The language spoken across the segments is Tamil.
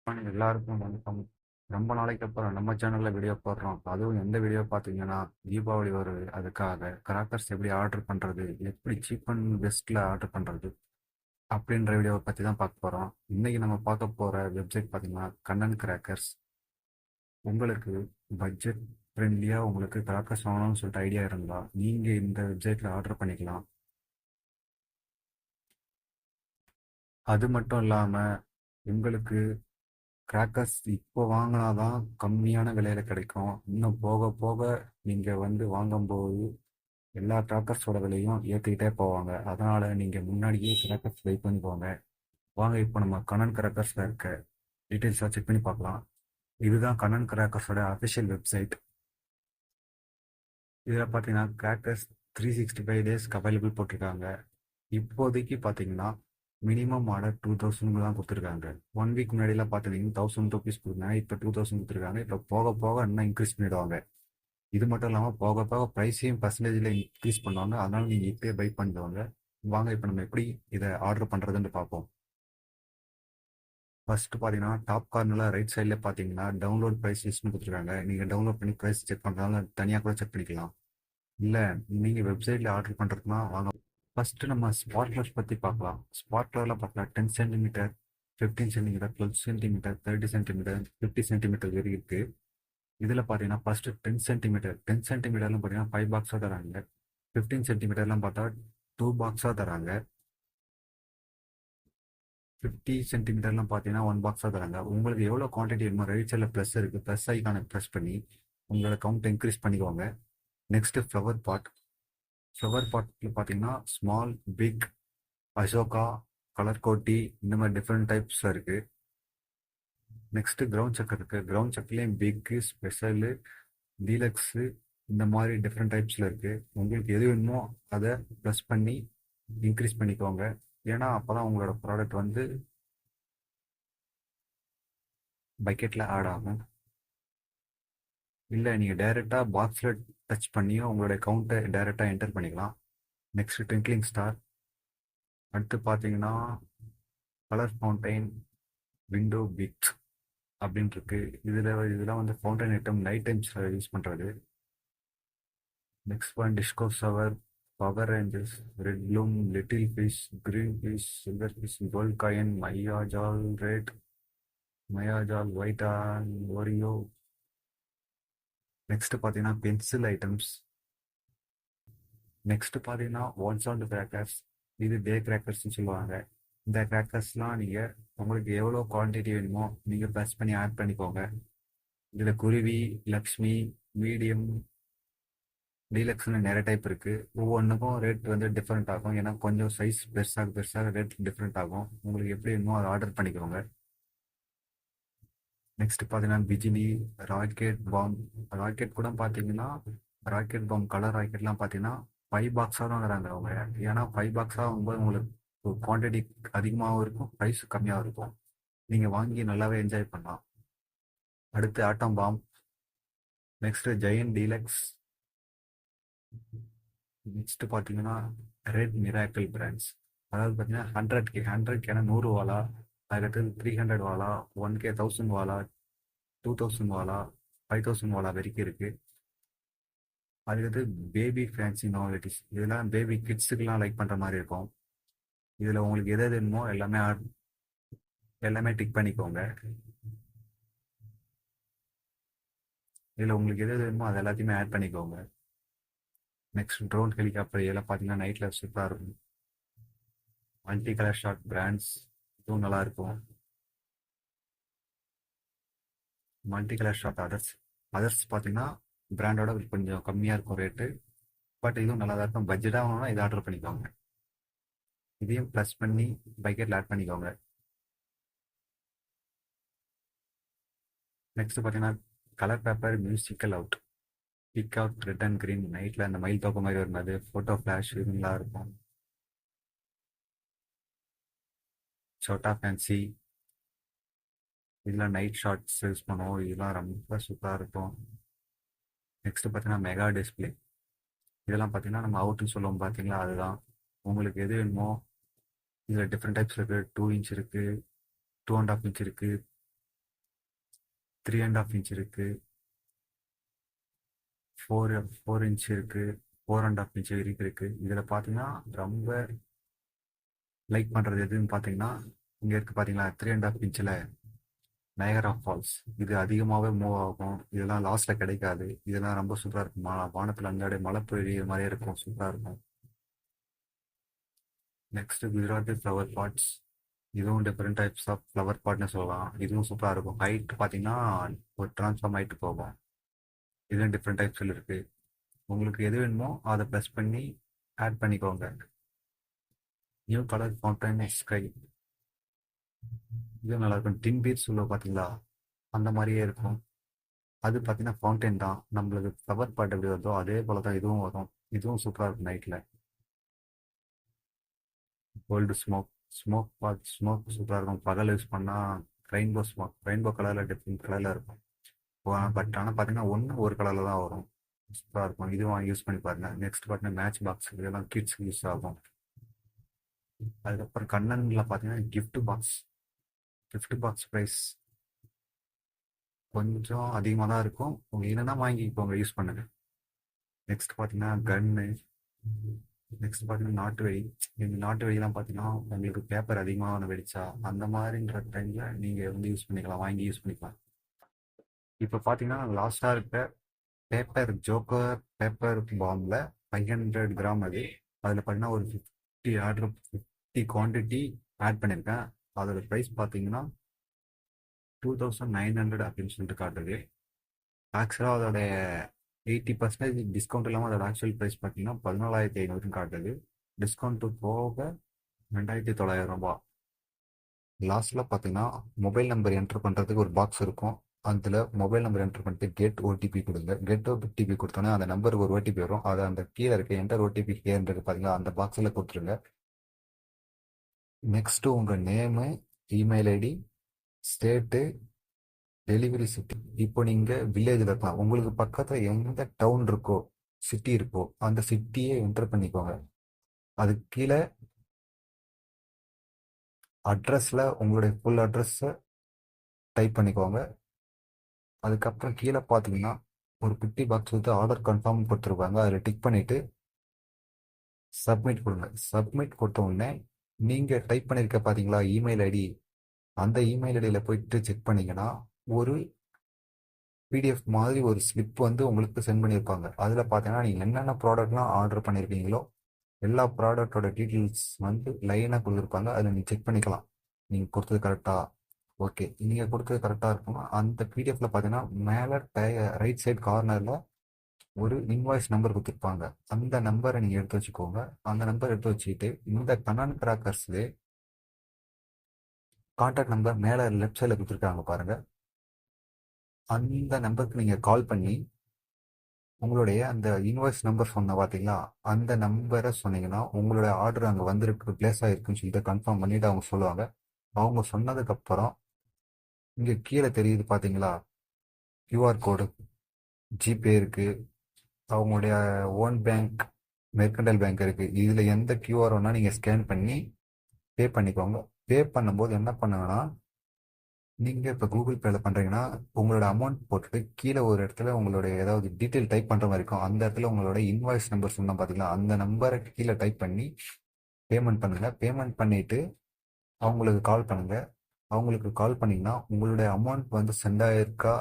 எல்லாருக்கும் வணக்கம். ரொம்ப நாளைக்கு அப்புறம் நம்ம சேனல்ல வீடியோ போடுறோம். அதுவும் எந்த வீடியோ பார்த்தீங்கன்னா, தீபாவளி வருது. அதுக்காக கிராக்கர்ஸ் எப்படி ஆர்டர் பண்றது, எப்படி சீப் அண்ட் பெஸ்ட்ல ஆர்டர் பண்றது அப்படின்ற வீடியோவை பத்தி தான் பார்க்க போறோம். இன்னைக்கு நம்ம பார்க்க போற வெப்சைட் பார்த்தீங்கன்னா, கண்ணன் கிராக்கர்ஸ். உங்களுக்கு பட்ஜெட் ஃப்ரெண்ட்லியா உங்களுக்கு கிராக்கர்ஸ் வாங்கணும்னு சொல்லிட்டு ஐடியா இருந்தா நீங்க இந்த வெப்சைட்ல ஆர்டர் பண்ணிக்கலாம். அது மட்டும் இல்லாம உங்களுக்கு கிராக்கர்ஸ் இப்போ வாங்கினாதான் கம்மியான விலையில கிடைக்கும். இன்னும் போக போக நீங்க வந்து வாங்கும்போது எல்லா கிராக்கர்ஸோட விலையும் ஏற்றிக்கிட்டே போவாங்க. அதனால நீங்க முன்னாடியே கிராக்கர்ஸ் பை பண்ணிக்கோங்க. வாங்க இப்போ நம்ம கண்ணன் கிராக்கர்ஸ்ல இருக்க டீட்டெயில்ஸாக செக் பண்ணி பார்க்கலாம். இதுதான் கண்ணன் கிராக்கர்ஸோட அஃபிஷியல் வெப்சைட். இதில் பார்த்தீங்கன்னா கிராக்கர்ஸ் 365 டேஸ்க்கு அவைலபிள் போட்டிருக்காங்க. இப்போதைக்கு பார்த்தீங்கன்னா மினிமம் ஆர்டர் 2000 தான் கொடுத்துருக்காங்க. 1 வீக் முன்னாடிலாம் பார்த்தீங்கன்னா 1000 ருபீஸ் கொடுத்தாங்க. இப்போ 2000 கொடுத்துருக்காங்க. இப்போ போக போக இன்னும் இன்க்ரீஸ் பண்ணிடுவாங்க. இது மட்டும் இல்லாமல் போக போக ப்ரைஸையும் பர்சன்டேஜில் இன்க்ரீஸ் பண்ணுவாங்க. அதனால நீங்கள் இப்போயே பை பண்ணிடுவாங்க. வாங்க இப்போ நம்ம எப்படி இதை ஆர்டர் பண்ணுறதுன்னு பார்ப்போம். ஃபர்ஸ்ட் பார்த்தீங்கன்னா டாப் கார்னரில் ரைட் சைடில் பார்த்தீங்கன்னா டவுன்லோட் ப்ரைஸ் லிஸ்ட்னு கொடுத்துருக்காங்க. நீங்கள் டவுன்லோட் பண்ணி ப்ரைஸ் செக் பண்ணுறதால தனியாக கூட செக் பண்ணிக்கலாம். இல்லை நீங்கள் வெப்சைட்டில் ஆர்டர் பண்ணுறதுனா வாங்க. ஃபர்ஸ்ட் நம்ம ஸ்பார்க்லர்ஸ் பற்றி பார்க்கலாம். ஸ்பார்க்லரில் பார்க்கலாம் 10 centimetre, 15 centimetre, 12 centimetre, 30 centimetre, 50 centimetre வரைக்கும் இருக்கு. இதில் பார்த்தீங்கன்னா ஃபர்ஸ்ட் 10 சென்டிமீட்டர், 10 சென்டிமீட்டர்லாம் பார்த்தீங்கன்னா 5 பாக்ஸாக தராங்க. 15 சென்டிமீட்டர்லாம் பார்த்தா 2 பாக்ஸாக தராங்க. 50 சென்டிமீட்டர்லாம் பார்த்தீங்கன்னா 1 பாக்ஸாக தராங்க. உங்களுக்கு எவ்வளோ குவான்டிட்டி வேணுமோ ரைட் சைடில் ப்ளஸ் இருக்குது, ப்ளஸ் ஐக்கானை ப்ரெஸ் பண்ணி உங்களோட கவுண்ட் இன்க்ரீஸ் பண்ணிக்கோங்க. Next flower pot. ஃப்ளவர் பாட்டில் பார்த்தீங்கன்னா ஸ்மால், பிக், அசோகா, கலர் கோட்டி இந்த மாதிரி டிஃப்ரெண்ட் டைப்ஸ் இருக்கு. நெக்ஸ்ட் கிரவுண்ட் செக் இருக்கு. கிரவுண்ட் செக்லேயும் பிக்கு, ஸ்பெஷலு, டீலக்ஸு இந்த மாதிரி டிஃப்ரெண்ட் டைப்ஸில் இருக்கு. உங்களுக்கு எது வேணுமோ அதை ப்ளஸ் பண்ணி இன்க்ரீஸ் பண்ணிக்கோங்க. ஏன்னா அப்போதான் உங்களோட ப்ராடக்ட் வந்து பக்கெட்டில் ஆட் ஆகும். இல்லை நீங்கள் டைரெக்டாக பாக்ஸில் டச் பண்ணியும் உங்களுடைய கவுண்ட்டை டைரெக்டாக என்டர் பண்ணிக்கலாம். Next twinkling star. அடுத்து பார்த்தீங்கன்னா கலர் ஃபவுண்டைன், விண்டோ பிட் அப்படின்னு இருக்கு. இதெல்லாம் வந்து ஃபவுண்டைன் ஐட்டம் நைட் டைம்ஸில் யூஸ் பண்ணுறது. Next one disco shower, power ranges, red bloom, little fish, green fish, silver fish, gold coin, Mayajal red, Mayajal white and Oreo. Next பார்த்தீங்கன்னா பென்சில் ஐட்டம்ஸ். நெக்ஸ்ட் பார்த்தீங்கன்னா ஒன் சவுண்ட் கிராக்கர்ஸ். இது டே கிராக்கர்ஸ்னு சொல்லுவாங்க. இந்த கிராக்கர்ஸ்லாம் நீங்கள் உங்களுக்கு எவ்வளோ குவான்டிட்டி வேணுமோ நீங்கள் ப்ரெஸ் பண்ணி ஆட் பண்ணிக்கோங்க. இதில் குருவி, லக்ஷ்மி, மீடியம், டீலக்ஸ்னு நிறைய டைப் இருக்குது. ஒவ்வொன்றுக்கும் ரேட் வந்து டிஃப்ரெண்ட் ஆகும். ஏன்னா கொஞ்சம் சைஸ் பெருசாக பெருசாக ரேட் டிஃப்ரெண்ட் ஆகும். உங்களுக்கு எப்படி வேணுமோ அதை ஆர்டர் பண்ணிக்கோங்க. நெக்ஸ்ட் பார்த்தீங்கன்னா பிஜிலி, ராக்கெட் பாம். ராக்கெட் கூட பார்த்தீங்கன்னா ராக்கெட் பாம் கலர் ராக்கெட்லாம் பார்த்தீங்கன்னா 5 பாக்ஸாக தான் தராங்க அவங்க. ஏன்னா 5 பாக்ஸாக ஆகும்போது உங்களுக்கு குவான்டிட்டி அதிகமாகவும் இருக்கும், ப்ரைஸ் கம்மியாகவும் இருக்கும். நீங்கள் வாங்கி நல்லாவே என்ஜாய் பண்ணலாம். அடுத்து atom bomb. Next giant deluxe. Next பார்த்தீங்கன்னா ரெட் மிராக்கிள் பிராண்ட்ஸ். அதாவது பார்த்தீங்கன்னா 100K, 100K 100 வாலா. அதுக்கடுத்து 300 வாலா, 1K 1000 வாலா, 2000 வாலா, 5000 வாலா வரைக்கும் இருக்கு. அதுக்கடுத்து பேபி ஃபேன்சி நாவலிட்டிஸ். இதெல்லாம் பேபி கிட்ஸுக்கெல்லாம் லைக் பண்ணுற மாதிரி இருக்கும். இதில் உங்களுக்கு எது எது வேணுமோ எல்லாமே டிக் பண்ணிக்கோங்க. இதில் உங்களுக்கு எது எது வேணுமோ அது எல்லாத்தையுமே ஆட் பண்ணிக்கோங்க. Next drone helicopter. இதெல்லாம் பார்த்தீங்கன்னா நைட்டில் சூப்பராக இருக்கும். மல்டி கலர் ஷாட் பிராண்ட்ஸ், இதுவும் நல்லா இருக்கும். Multi colour shot others. Others பார்த்தீங்கன்னா பிராண்டோட கொஞ்சம் கம்மியாக இருக்கும் ரேட்டு. பட் இதுவும் நல்லா தான் இருக்கும். பட்ஜெட்டாக வாங்கணும்னா இதை ஆர்டர் பண்ணிக்கோங்க. இதையும் ப்ளஸ் பண்ணி பக்கெட்டில் ஆட் பண்ணிக்கோங்க. நெக்ஸ்ட் பார்த்தீங்கன்னா colour paper musical out. Big out red and green. நைட்டில் அந்த மயில் தோக்க மாதிரி வரும்போது ஃபோட்டோ ஃப்ளாஷ் இது நல்லா இருக்கும். சோட்டா ஃபேன்சி. இதெல்லாம் நைட் ஷார்ட்ஸ் யூஸ் பண்ணுவோம். இதெல்லாம் ரொம்ப சூப்பராக இருக்கும். நெக்ஸ்ட் பார்த்தீங்கன்னா மெகா டிஸ்பிளே. இதெல்லாம் பார்த்தீங்கன்னா நம்ம அவுட்டுன்னு சொல்லுவோம் பார்த்தீங்களா, அதுதான். உங்களுக்கு எது வேணுமோ இதில் டிஃப்ரெண்ட் டைப்ஸ் இருக்குது. 2 இன்ச் இருக்குது, 2.5 இன்ச் இருக்குது, 3.5 இன்ச் இருக்கு, 4 இன்ச் இருக்கு, 4.5 இன்ச் வரைக்கும் இருக்கு. இதில் பார்த்தீங்கன்னா ரொம்ப லைக் பண்ணுறது எதுன்னு பார்த்தீங்கன்னா, இங்கே இருக்கு பார்த்தீங்களா 3.5 இன்ச்சில் நயகரா ஃபால்ஸ். இது அதிகமாகவே மூவ் ஆகும். இதெல்லாம் லாஸ்ட்டில் கிடைக்காது. இதெல்லாம் ரொம்ப சூப்பராக இருக்கும். வானத்தில் அங்காடி மழை பெய்யுற மாதிரியே இருக்கும், சூப்பராக இருக்கும். Next Gujarati flower pots. இதுவும் டிஃப்ரெண்ட் டைப்ஸ் ஆஃப் ஃப்ளவர் பாட்னு சொல்லலாம். இதுவும் சூப்பராக இருக்கும். ஹைட் பார்த்தீங்கன்னா ஒரு ட்ரான்ஸ்ஃபார்ம் ஹைட் போகும். இதுவும் டிஃப்ரெண்ட் டைப்ஸில் இருக்குது. உங்களுக்கு எது வேணுமோ அதை ப்ளஸ் பண்ணி ஆட் பண்ணிக்கோங்க. New colour fountain sky. இதுவும் நல்லா இருக்கும். டின் பீர்ஸ் உள்ள பார்த்தீங்களா, அந்த மாதிரியே இருக்கும். அது பார்த்தீங்கன்னா ஃபவுண்டைன் தான். நம்மளுக்கு ஃப்ளவர் பாட் எப்படி வருதோ அதே போல தான் இதுவும் வரும். இதுவும் சூப்பராக இருக்கும் நைட்டில். Gold smoke. Smoke pot smoke சூப்பராக இருக்கும். பகல் யூஸ் பண்ணால் ரெயின்போ ஸ்மோக். ரெயின்போ கலரில் டிஃப்ரெண்ட் கலரில் இருக்கும். பட் ஆனால் பார்த்தீங்கன்னா ஒன்று ஒரு கலரில் தான் வரும். சூப்பராக இருக்கும். இதுவும் யூஸ் பண்ணி பாருங்க. நெக்ஸ்ட் பார்த்தீங்கன்னா மேட்ச் பாக்ஸ். இதெல்லாம் கிட்ஸ்க்கு யூஸ் ஆகும். அதுக்கப்புறம் கண்ணனில் பார்த்தீங்கன்னா கிஃப்ட் பாக்ஸ் ப்ரைஸ் கொஞ்சம் அதிகமாக தான் இருக்கும். உங்க என்னன்னா வாங்கிக்கோங்க, யூஸ் பண்ணுங்க. நெக்ஸ்ட் பார்த்தீங்கன்னா கன்னு. நெக்ஸ்ட் பார்த்தீங்கன்னா நாட்டு வெடி. இந்த நாட்டு வெடிலாம் பார்த்தீங்கன்னா உங்களுக்கு பேப்பர் அதிகமாக வெடிச்சா அந்த மாதிரின்ற டைமில் நீங்கள் வந்து யூஸ் பண்ணிக்கலாம், வாங்கி யூஸ் பண்ணிக்கலாம். இப்போ பார்த்தீங்கன்னா லாஸ்ட்டாக இருக்க பேப்பர் பாம்பில் 500 கிராம் அது. அதில் பார்த்தீங்கன்னா ஒரு 50 குவான்டிட்டி ஆட் பண்ணியிருக்கேன். அதோட ப்ரைஸ் பார்த்தீங்கன்னா 2900 அப்படின்னு சொல்லிட்டு காட்டுது. ஆக்சுவலாக அதோட 80% டிஸ்கவுண்ட் இல்லாமல் அதோட ஆக்சுவல் ப்ரைஸ் பார்த்தீங்கன்னா 14,500 காட்டுது. டிஸ்கவுண்ட் போக 2,900 ரூபாய். லாஸ்ட்டில் பார்த்தீங்கன்னா மொபைல் நம்பர் என்டர் பண்ணுறதுக்கு ஒரு பாக்ஸ் இருக்கும். அதில் மொபைல் நம்பர் என்டர் பண்ணிட்டு கெட் ஓடிபி கொடுங்க. கெட் ஓடிபி கொடுத்தோன்னே அந்த நம்பருக்கு ஒரு ஓடிபி வரும். அதை அந்த கீழே இருக்க என்டர் ஓடிபி கேன்றது பார்த்தீங்கன்னா அந்த பாக்ஸில் கொடுத்துருங்க. நெக்ஸ்ட்டு உங்கள் name, email ID, state, delivery city. இப்போ நீங்கள் வில்லேஜில் இருக்கலாம். உங்களுக்கு பக்கத்தில் எந்த டவுன் இருக்கோ, சிட்டி இருக்கோ, அந்த சிட்டியை என்டர் பண்ணிக்கோங்க. அதுக்கு கீழே அட்ரஸில் உங்களுடைய ஃபுல் அட்ரஸை டைப் பண்ணிக்கோங்க. அதுக்கப்புறம் கீழே பார்த்தீங்கன்னா ஒரு குட்டி பாக்ஸ் வந்து ஆர்டர் கன்ஃபார்ம் கொடுத்துருப்பாங்க. அதில் டிக் பண்ணிவிட்டு சப்மிட் கொடுங்க. சப்மிட் கொடுத்த உடனே நீங்கள் டைப் பண்ணியிருக்க பார்த்தீங்களா இமெயில் ஐடி, அந்த இமெயில் ஐடியில் போயிட்டு செக் பண்ணிங்கன்னா ஒரு பிடிஎஃப் மாதிரி ஒரு ஸ்லிப் வந்து உங்களுக்கு சென்ட் பண்ணியிருப்பாங்க. அதில் பார்த்தீங்கன்னா நீங்கள் என்னென்ன ப்ராடக்ட்லாம் ஆர்டர் பண்ணியிருக்கீங்களோ எல்லா ப்ராடக்டோட டீட்டெயில்ஸ் வந்து லைனாக கொடுத்துருப்பாங்க. அதில் நீங்கள் செக் பண்ணிக்கலாம் நீங்கள் கொடுத்தது கரெக்டாக. ஓகே, நீங்கள் கொடுத்தது கரெக்டாக இருக்கும்னா அந்த பிடிஎஃப்ல பார்த்தீங்கன்னா மேலே ரைட் சைட் கார்னரில் ஒரு இன்வாய்ஸ் நம்பர் கொடுத்துருப்பாங்க. அந்த நம்பரை நீங்கள் எடுத்து வச்சுக்கோங்க. அந்த நம்பர் எடுத்து வச்சுக்கிட்டு இந்த கண்ணன் கிராக்கர்ஸ்லேயே கான்டாக்ட் நம்பர் மேலே லெஃப்ட் சைடில் கொடுத்துருக்காங்க பாருங்கள். அந்த நம்பருக்கு நீங்கள் கால் பண்ணி உங்களுடைய அந்த இன்வாய்ஸ் நம்பர் சொன்ன பார்த்தீங்களா, அந்த நம்பரை சொன்னீங்கன்னா உங்களுடைய ஆர்டர் அங்கே வந்திருக்கு, பிளேஸ் ஆகிருக்குன்னு சொல்லிட்டு கன்ஃபார்ம் பண்ணிவிட்டு அவங்க சொல்லுவாங்க. அவங்க சொன்னதுக்கப்புறம் இங்கே கீழே தெரியுது பார்த்தீங்களா கியூஆர் கோடு, ஜிபே இருக்குது, அவங்களுடைய ஓன் பேங்க், மெர்கண்டைல் பேங்க் இருக்குது. இதில் எந்த கியூஆர் வேணால் நீங்கள் ஸ்கேன் பண்ணி பே பண்ணிக்கோங்க. பே பண்ணும்போது என்ன பண்ணுங்கன்னா, நீங்கள் இப்போ கூகுள் பேயில் பண்ணுறீங்கன்னா உங்களோட அமௌண்ட் போட்டுட்டு கீழே ஒரு இடத்துல உங்களுடைய ஏதாவது டீட்டெயில் டைப் பண்ணுற மாதிரி இருக்கும். அந்த இடத்துல உங்களோட இன்வாய்ஸ் நம்பர் சொன்னால் பார்த்தீங்களா, அந்த நம்பரை கீழே டைப் பண்ணி பேமெண்ட் பண்ணுங்கள். பேமெண்ட் பண்ணிவிட்டு அவங்களுக்கு கால் பண்ணுங்கள். அவங்களுக்கு கால் பண்ணிங்கன்னா உங்களுடைய அமௌண்ட் வந்து சென்ட் ஆகிருக்கா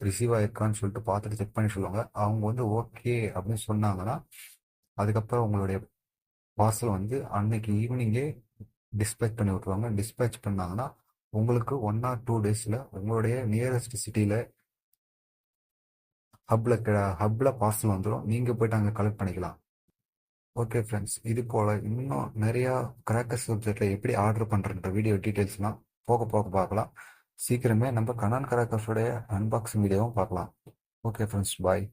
ரிசீவ் ஆகிருக்கான்னு சொல்லிட்டு பார்த்துட்டு செக் பண்ணி சொல்லுவாங்க. அவங்க வந்து ஓகே அப்படின்னு சொன்னாங்கன்னா அதுக்கப்புறம் உங்களுடைய பார்சல் வந்து அன்னைக்கு ஈவினிங்கே டிஸ்பேச் பண்ணி விட்ருவாங்க. டிஸ்பேச் பண்ணாங்கன்னா உங்களுக்கு 1 or 2 டேஸில் உங்களுடைய நியரஸ்ட் சிட்டியில் ஹப்பில் பார்சல் வந்துடும். நீங்கள் போய்ட்டு அங்கே கலெக்ட் பண்ணிக்கலாம். ஓகே ஃப்ரெண்ட்ஸ், இது போல் இன்னும் நிறையா கிராக்கர்ஸ் வெப்சைட்டில் எப்படி ஆர்டர் பண்ணுறன்ற வீடியோ டீட்டெயில்ஸ்லாம் போக போக பார்க்கலாம். சீக்கிரமே நம்ம கண்ணன் கிராக்கர்ஸோடைய அன்பாக்சிங் வீடியோவும் பார்க்கலாம். ஓகே ஃப்ரெண்ட்ஸ், பாய்.